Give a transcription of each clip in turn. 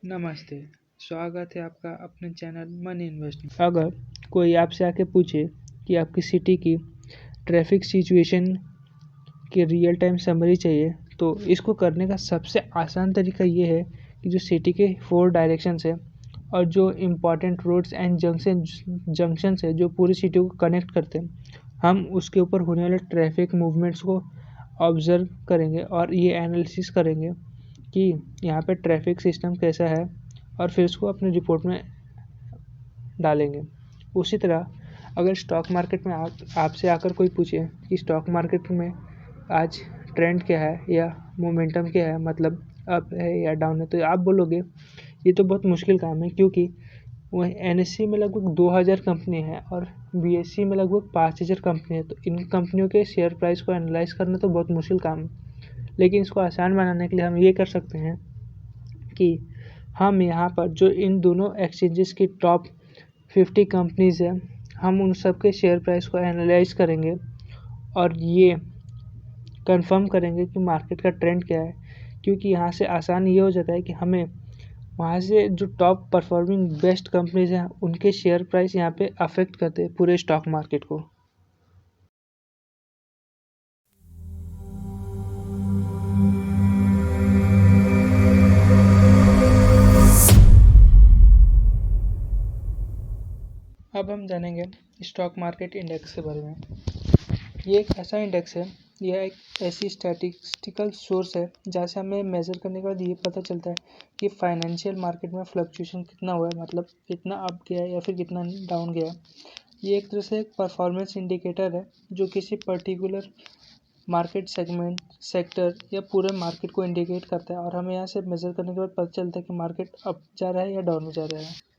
नमस्ते। स्वागत है आपका अपने चैनल मनी इन्वेस्टमेंट। अगर कोई आपसे आके पूछे कि आपकी सिटी की ट्रैफिक सिचुएशन की रियल टाइम समरी चाहिए, तो इसको करने का सबसे आसान तरीका ये है कि जो सिटी के 4 डायरेक्शंस है और जो इम्पॉर्टेंट रोड्स एंड जंक्शंस है जो पूरी सिटी को कनेक्ट करते हैं, हम उसके ऊपर होने वाले ट्रैफिक मूवमेंट्स को ऑब्ज़र्व करेंगे और ये एनालिसिस करेंगे कि यहाँ पे ट्रैफिक सिस्टम कैसा है और फिर उसको अपनी रिपोर्ट में डालेंगे। उसी तरह अगर स्टॉक मार्केट में आपसे आकर कोई पूछे कि स्टॉक मार्केट में आज ट्रेंड क्या है या मोमेंटम क्या है, मतलब अप है या डाउन है, तो आप बोलोगे ये तो बहुत मुश्किल काम है, क्योंकि वहीं एनएससी में लगभग 2000 कंपनी है और बीएससी में लगभग 5000 कंपनी है। तो इन कंपनियों के शेयर प्राइस को एनालाइज करना तो बहुत मुश्किल काम है। लेकिन इसको आसान बनाने के लिए हम ये कर सकते हैं कि हम यहाँ पर जो इन दोनों एक्सचेंजेस की टॉप 50 कंपनीज़ हैं, हम उन सब के शेयर प्राइस को एनालाइज करेंगे और ये कंफर्म करेंगे कि मार्केट का ट्रेंड क्या है। क्योंकि यहाँ से आसान ये हो जाता है कि हमें वहाँ से जो टॉप परफॉर्मिंग बेस्ट कंपनीज़ हैं उनके शेयर प्राइस यहाँ पे अफेक्ट करते हैं पूरे स्टॉक मार्केट को। अब हम जानेंगे स्टॉक मार्केट इंडेक्स के बारे में। ये एक ऐसा इंडेक्स है, यह एक ऐसी स्टैटिस्टिकल सोर्स है जहाँ से हमें मेज़र करने के बाद ये पता चलता है कि फाइनेंशियल मार्केट में फ्लक्चुएशन कितना हुआ है, मतलब कितना अप गया है या फिर कितना डाउन गया है। ये एक तरह से एक परफॉर्मेंस इंडिकेटर है जो किसी पर्टिकुलर मार्केट सेगमेंट, सेक्टर या पूरे मार्केट को इंडिकेट करता है और हमें यहाँ से मेज़र करने के बाद पता चलता है कि मार्केट अप जा रहा है या डाउन जा रहा है।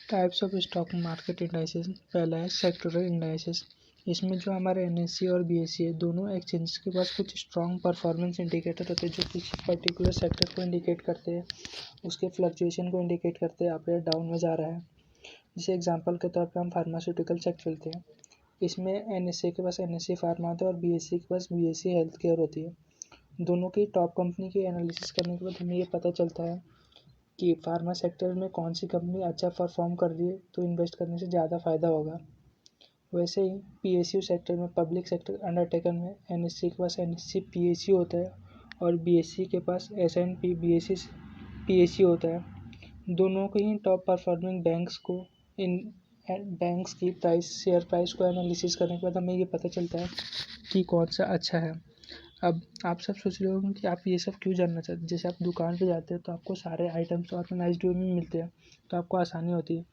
Types of stock market indices. पहला है सेक्टोरल इंडाइसेस। इसमें जो हमारे एनएससी और बीएससी है, दोनों एक्सचेंज के पास कुछ स्ट्रॉन्ग परफॉर्मेंस इंडिकेटर होते हैं जो किसी पर्टिकुलर सेक्टर को इंडिकेट करते हैं, उसके फ्लक्चुएशन को इंडिकेट करते हैं अप या डाउन में जा रहा है। जैसे एग्जांपल के तौर पे हम फार्मास्यूटिकल सेक्टर लेते हैं। इसमें एनएससी के पास एनएससी फार्मा होता है और बीएससी के पास बीएससी हेल्थ केयर होती है। दोनों की टॉप कंपनी की एनालिसिस करने के बाद हमें ये पता चलता है कि फार्मा सेक्टर में कौन सी कंपनी अच्छा परफॉर्म कर रही है, तो इन्वेस्ट करने से ज़्यादा फ़ायदा होगा। वैसे ही पीएसयू सेक्टर में, पब्लिक सेक्टर अंडरटेकन में, एनएससी के पास एनएससी पीएसयू होता है और बीएससी के पास एसएनपी बीएससी पीएसयू होता है। दोनों के ही टॉप परफॉर्मिंग बैंक्स को इन बैंक्स की शेयर प्राइस को एनालिसिस करने के बाद हमें ये पता चलता है कि कौन सा अच्छा है। अब आप सब सोच रहे होंगे कि आप ये सब क्यों जानना चाहते हैं। जैसे आप दुकान पे जाते हैं तो आपको सारे आइटम्स ऑर्गेनाइज्ड वे में मिलते हैं, तो आपको आसानी होती है।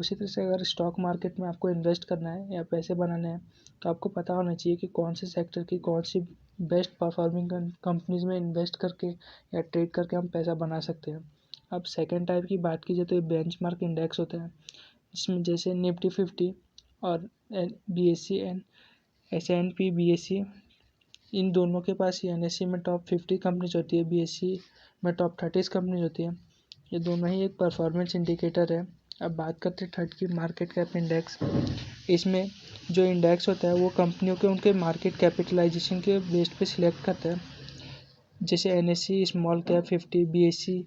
उसी तरह से अगर स्टॉक मार्केट में आपको इन्वेस्ट करना है या पैसे बनाने हैं, तो आपको पता होना चाहिए कि कौन से सेक्टर की कौन सी बेस्ट परफॉर्मिंग कंपनीज में इन्वेस्ट करके या ट्रेड करके हम पैसा बना सकते हैं। अब सेकेंड टाइप की बात की जाए तो ये बेंचमार्क इंडेक्स होता है, जिसमें जैसे निफ्टी 50 और BSE एंड S&P BSE, इन दोनों के पास ही एनएससी में टॉप 50 कंपनीज होती है, बीएससी में टॉप 30 कंपनीज होती है। ये दोनों ही एक परफॉर्मेंस इंडिकेटर है। अब बात करते हैं थर्ड की, मार्केट कैप इंडेक्स। इसमें जो इंडेक्स होता है वो कंपनियों के उनके मार्केट कैपिटलाइजेशन के बेस पे सिलेक्ट करता है। जैसे एनएससी स्मॉल कैप 50, बीएससी,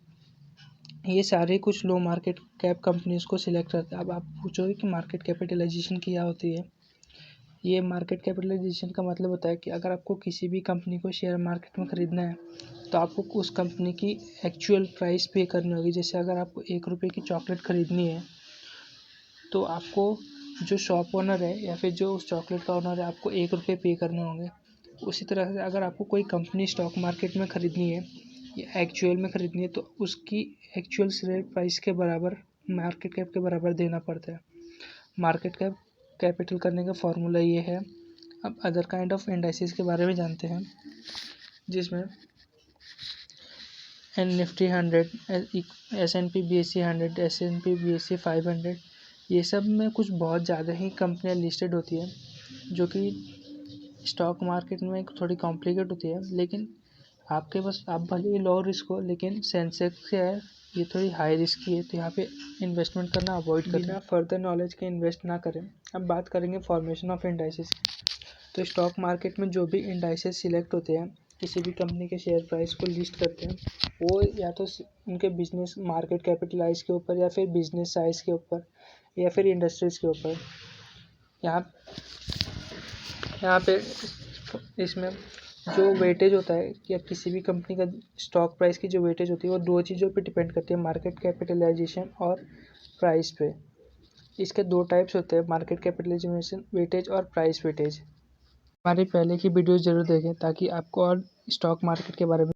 ये सारे कुछ लो मार्केट कैप कंपनीज को सिलेक्ट करता है। अब आप पूछोगे कि मार्केट कैपिटलाइजेशन क्या होती है। ये मार्केट कैपिटलाइजेशन का मतलब होता है कि अगर आपको किसी भी कंपनी को शेयर मार्केट में ख़रीदना है तो आपको उस कंपनी की एक्चुअल प्राइस पे करनी होगी। जैसे अगर आपको 1 रुपये की चॉकलेट ख़रीदनी है तो आपको जो शॉप ओनर है या फिर जो उस चॉकलेट का ओनर है, आपको 1 रुपये पे करने होंगे। उसी तरह से अगर आपको कोई कंपनी स्टॉक मार्केट में ख़रीदनी है या एक्चुअल में ख़रीदनी है तो उसकी एक्चुअल शेयर प्राइस के बराबर, मार्केट कैप के बराबर देना पड़ता है। मार्केट कैप कैपिटल करने का फॉर्मूला ये है। अब अदर काइंड ऑफ इंडाइसेस के बारे में जानते हैं, जिसमें Nifty 100, S&P BSE 100, S&P BSE 500, ये सब में कुछ बहुत ज़्यादा ही कंपनियां लिस्टेड होती है जो कि स्टॉक मार्केट में थोड़ी कॉम्प्लिकेट होती है। लेकिन आपके पास, आप भले ही लो रिस्क हो, लेकिन सेंसेक्स क्या है, ये थोड़ी हाई रिस्क की है, तो यहाँ पे इन्वेस्टमेंट करना अवॉइड करें, बिना फर्दर नॉलेज के इन्वेस्ट ना करें। अब बात करेंगे फॉर्मेशन ऑफ इंडाइसेस। तो स्टॉक मार्केट में जो भी इंडाइसेस सिलेक्ट होते हैं किसी भी कंपनी के शेयर प्राइस को लिस्ट करते हैं वो या तो उनके बिजनेस मार्केट कैपिटलाइज के ऊपर या फिर बिजनेस साइज के ऊपर या फिर इंडस्ट्रीज़ के ऊपर। यहाँ यहाँ पे इसमें जो वेटेज होता है या किसी भी कंपनी का स्टॉक प्राइस की जो वेटेज होती है वो दो चीज़ों पे डिपेंड करती है, मार्केट कैपिटलाइजेशन और प्राइस पे। इसके दो टाइप्स होते हैं, मार्केट कैपिटलाइजेशन वेटेज और प्राइस वेटेज। हमारी पहले की वीडियोस ज़रूर देखें ताकि आपको और स्टॉक मार्केट के बारे में